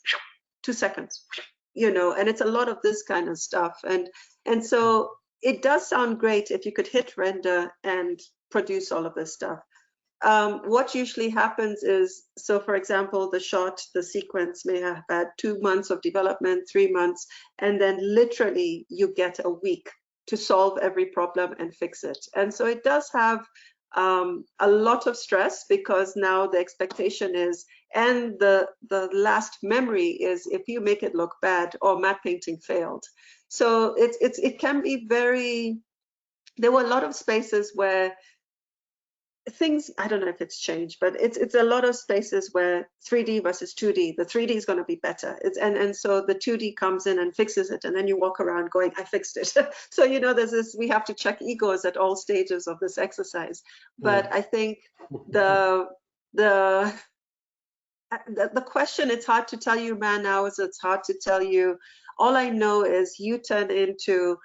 2 seconds, and it's a lot of this kind of stuff. And so it does sound great if you could hit render and produce all of this stuff. What usually happens is, so for example, the sequence may have had 2 months of development, 3 months, and then literally you get a week to solve every problem and fix it. And so it does have a lot of stress, because now the expectation is, and the last memory is, if you make it look bad, or matte painting failed. So it can be very, there were a lot of spaces where things, I don't know if it's changed, but it's a lot of spaces where 3D versus 2D, the 3D is going to be better. And so the 2D comes in and fixes it, and then you walk around going, I fixed it. So, there's this, we have to check egos at all stages of this exercise. But I think the question, it's hard to tell you man hours, it's hard to tell you. All I know is you turn into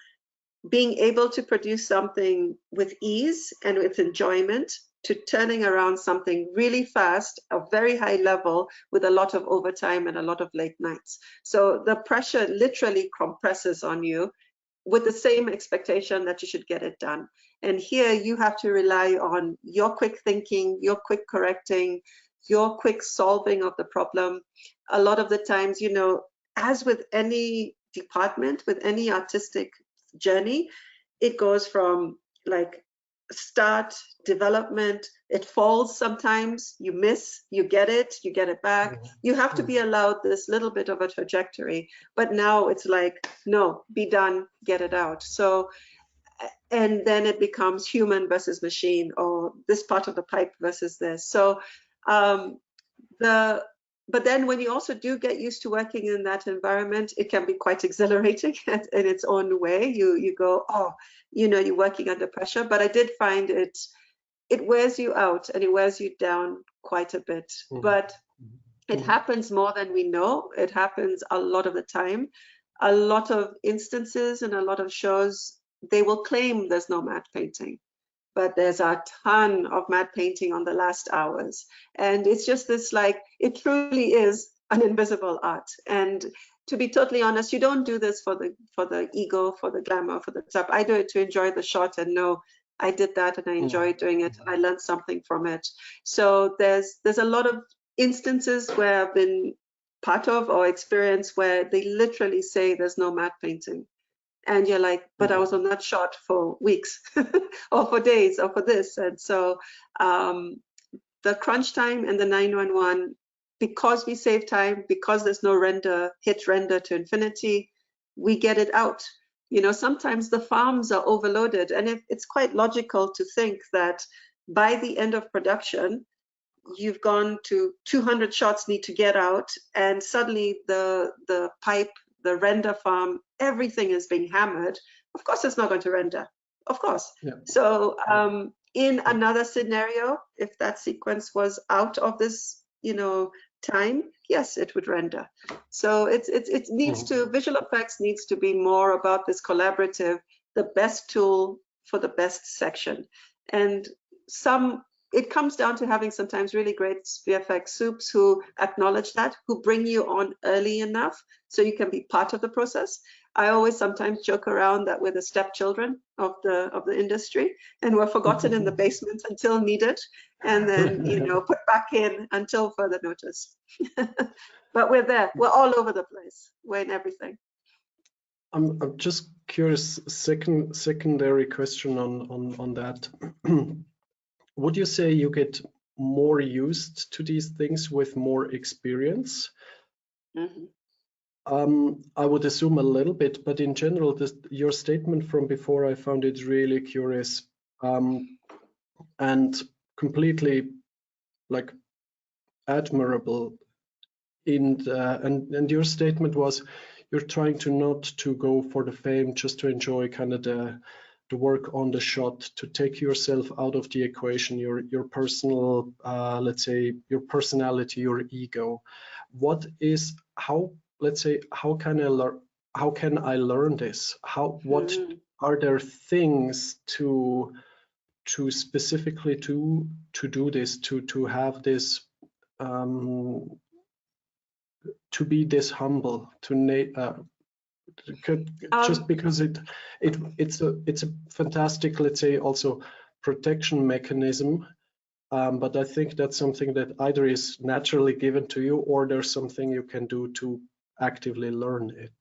being able to produce something with ease and with enjoyment, to turning around something really fast, a very high level, with a lot of overtime and a lot of late nights. So the pressure literally compresses on you with the same expectation that you should get it done. And here you have to rely on your quick thinking, your quick correcting, your quick solving of the problem. A lot of the times, as with any department, with any artistic journey, it goes from like start, development, it falls sometimes, you miss, you get it back. You have to be allowed this little bit of a trajectory, but now it's like, no, be done, get it out. So, and then it becomes human versus machine, or this part of the pipe versus this. So but then when you also do get used to working in that environment, it can be quite exhilarating in its own way. You go, oh, you're working under pressure. But I did find it wears you out, and it wears you down quite a bit. But It happens more than we know. It happens a lot of the time. A lot of instances and a lot of shows, they will claim there's no matte painting, but there's a ton of matte painting on the last hours. And it's just this, like, it truly is an invisible art. And to be totally honest, you don't do this for the ego, for the glamour, for the stuff. I do it to enjoy the shot and know I did that and I enjoyed doing it. I learned something from it. So there's a lot of instances where I've been part of or experienced where they literally say there's no matte painting. And you're like, but I was on that shot for weeks or for days or for this. And so the crunch time and the 911, because we save time, because there's no hit render to infinity, we get it out. You know, sometimes the farms are overloaded, and it's quite logical to think that by the end of production, you've gone to 200 shots need to get out, and suddenly the pipe, the render farm, everything is being hammered. Of course, it's not going to render. Of course. Yeah. So in another scenario, if that sequence was out of this, you know, time, yes, it would render. So it needs to, visual effects needs to be more about this collaborative, the best tool for the best section. And it comes down to having sometimes really great VFX soups who acknowledge that, who bring you on early enough so you can be part of the process. I always sometimes joke around that we're the stepchildren of the industry, and we're forgotten in the basement until needed, and then, you know, put back in until further notice. But we're there. We're all over the place. We're in everything. I'm just curious. Secondary question on that. Would you say you get more used to these things with more experience? Mm-hmm. I would assume a little bit, but in general, your statement from before, I found it really curious and completely like admirable. And your statement was you're trying to not to go for the fame, just to enjoy kind of the work on the shot, to take yourself out of the equation, your personal, let's say, your personality, your ego. How can I learn this? What are there things to specifically to do this, to have this, to be this humble, just because it's a fantastic, let's say, also protection mechanism, but I think that's something that either is naturally given to you or there's something you can do to actively learn it.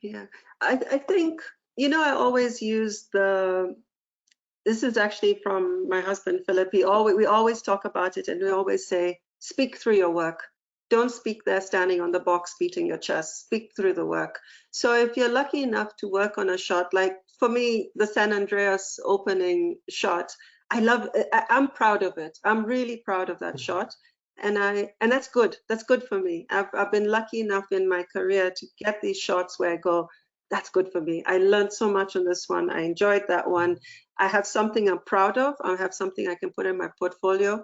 Yeah, I think, you know, I always use this is actually from my husband Philip. We always talk about it, and we always say, speak through your work. Don't speak there standing on the box beating your chest. Speak through the work. So if you're lucky enough to work on a shot, like for me, the San Andreas opening shot, I'm proud of it. I'm really proud of that shot. And that's good. That's good for me. I've been lucky enough in my career to get these shots where I go, that's good for me. I learned so much on this one. I enjoyed that one. I have something I'm proud of. I have something I can put in my portfolio.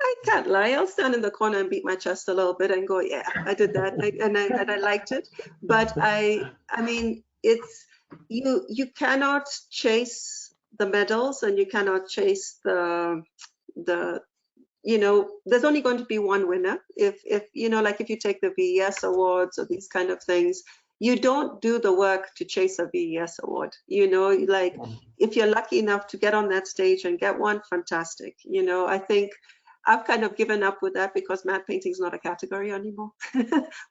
I can't lie. I'll stand in the corner and beat my chest a little bit and go, yeah, I did that, and I liked it. But I mean, it's you cannot chase the medals, and you cannot chase the you know, there's only going to be one winner. If you know, like if you take the VES awards or these kind of things, you don't do the work to chase a VES award. You know, like if you're lucky enough to get on that stage and get one, fantastic. You know, I think I've kind of given up with that because matte painting is not a category anymore.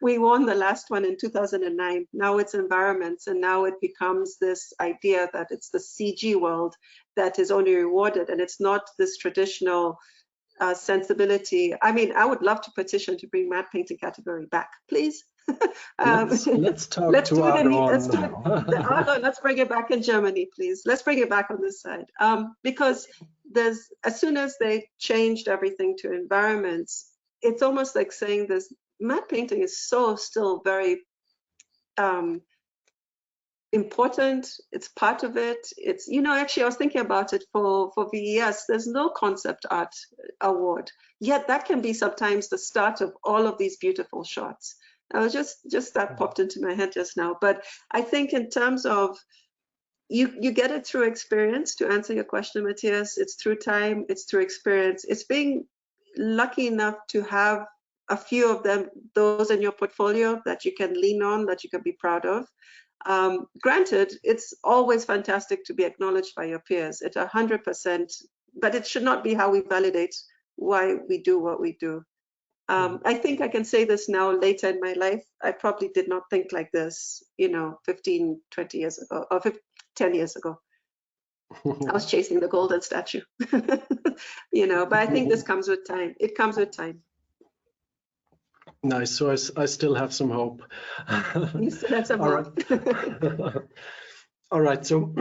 We won the last one in 2009. Now it's environments, and now it becomes this idea that it's the CG world that is only rewarded, and it's not this traditional sensibility. I mean, I would love to petition to bring matte painting category back, please. Let's talk to Aaron. Let's bring it back in Germany, please. Let's bring it back on this side, because as soon as they changed everything to environments, it's almost like saying this matte painting is still very important. It's part of it. It's, you know, actually I was thinking about it for VES. There's no concept art award, yet that can be sometimes the start of all of these beautiful shots. I was just that popped into my head just now. But I think in terms of, you get it through experience. To answer your question, Matthias, it's through time, it's through experience. It's being lucky enough to have a few of them, those in your portfolio that you can lean on, that you can be proud of. Granted, it's always fantastic to be acknowledged by your peers. It's 100%, but it should not be how we validate why we do what we do. I think I can say this now later in my life. I probably did not think like this, you know, 15, 20 years ago, or 10 years ago. I was chasing the golden statue, you know, but I think this comes with time. It comes with time. Nice. So I still have some hope. You still have some hope. Right. All right, so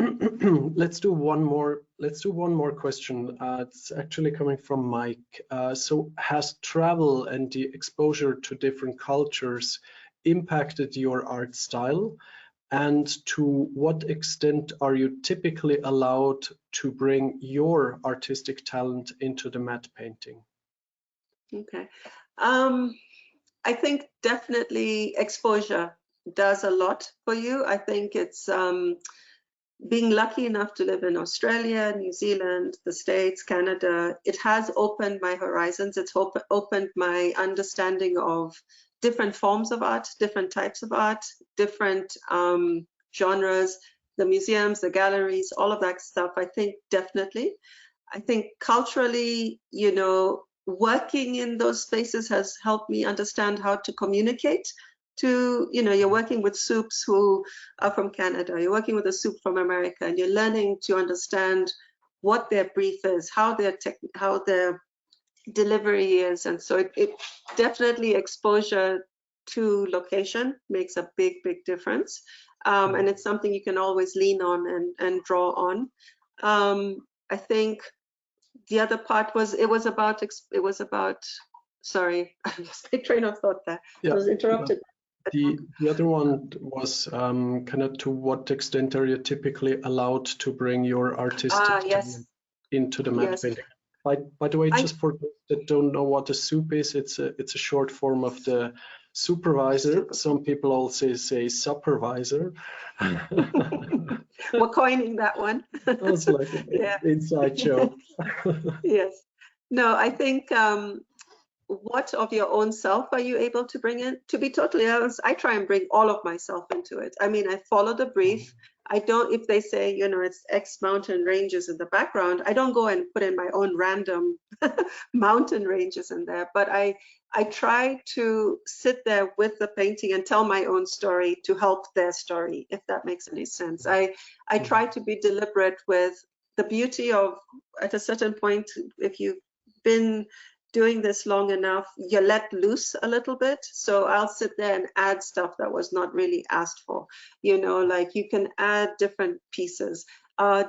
let's do one more question. It's actually coming from Mike. So has travel and the exposure to different cultures impacted your art style? And to what extent are you typically allowed to bring your artistic talent into the matte painting? Okay. I think definitely exposure does a lot for you. I think it's being lucky enough to live in Australia, New Zealand, the States, Canada. It has opened my horizons. It's opened my understanding of different forms of art, different types of art, different genres, the museums, the galleries, all of that stuff. I think definitely. I think culturally, you know, working in those spaces has helped me understand how to communicate to, you know, you're working with soups who are from Canada, you're working with a soup from America, and you're learning to understand what their brief is, how their delivery is. And so it definitely, exposure to location makes a big difference. And it's something you can always lean on and draw on. I think the other part was, it was about, sorry, I lost my train of thought there. Yeah. I was interrupted. The other one was kind of, to what extent are you typically allowed to bring your artistic talent into the matte painting? By the way, just for those that don't know what a soup is, it's a short form of the supervisor. Some people also say supervisor. We're coining that one. That was like an inside joke. Yes. No, I think what of your own self are you able to bring in? To be totally honest, I try and bring all of myself into it. I mean, I follow the brief. I don't, if they say, you know, it's X mountain ranges in the background, I don't go and put in my own random mountain ranges in there, but I try to sit there with the painting and tell my own story to help their story, if that makes any sense. I try to be deliberate with the beauty of, at a certain point, if you've been doing this long enough, you're let loose a little bit. So I'll sit there and add stuff that was not really asked for. You know, like you can add different pieces,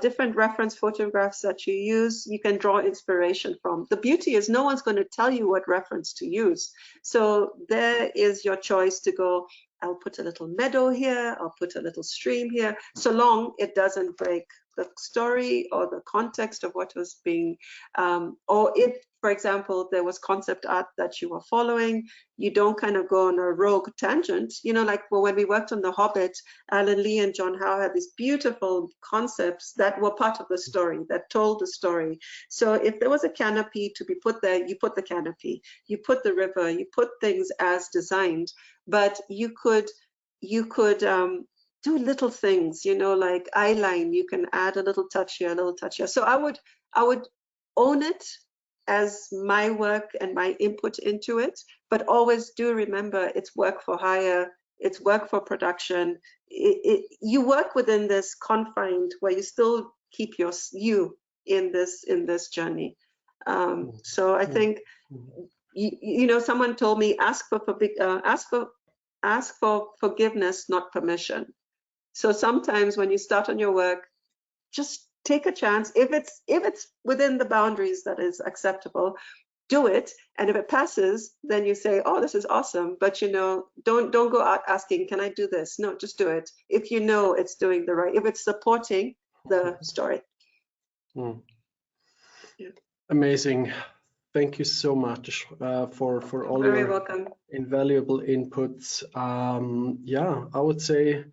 different reference photographs that you use, you can draw inspiration from. The beauty is no one's going to tell you what reference to use. So there is your choice to go, I'll put a little meadow here, I'll put a little stream here, so long it doesn't break the story or the context of what was being, or if, for example, there was concept art that you were following, you don't kind of go on a rogue tangent. You know, like when we worked on The Hobbit, Alan Lee and John Howe had these beautiful concepts that were part of the story, that told the story. So if there was a canopy to be put there, you put the canopy, you put the river, you put things as designed, but you could do little things, you know, like eyeline, you can add a little touch here, a little touch here. So I would own it as my work and my input into it, but always do remember it's work for hire, it's work for production. You work within this confined where you still keep you in this journey. So I think, you know, someone told me, ask for forgiveness, not permission. So sometimes when you start on your work, just take a chance. If it's within the boundaries that is acceptable, do it, and if it passes, then you say, oh, this is awesome. But you know, don't go out asking, can I do this? No, just do it if you know it's doing the right, if it's supporting the story. Mm. Yeah. Amazing. Thank you so much for all Very your welcome. invaluable inputs. Yeah, I would say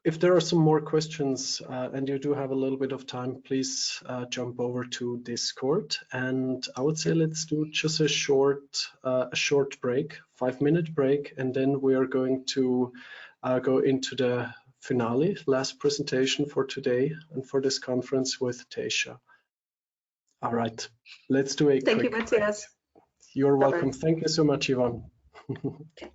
if there are some more questions and you do have a little bit of time, please jump over to Discord. And I would say let's do just a short break, 5-minute break, and then we are going to go into the finale, last presentation for today and for this conference with Tasha. All right, let's do a Thank you, quick Matthias. break. You're Bye-bye. welcome. Thank you so much, Yvonne. Okay.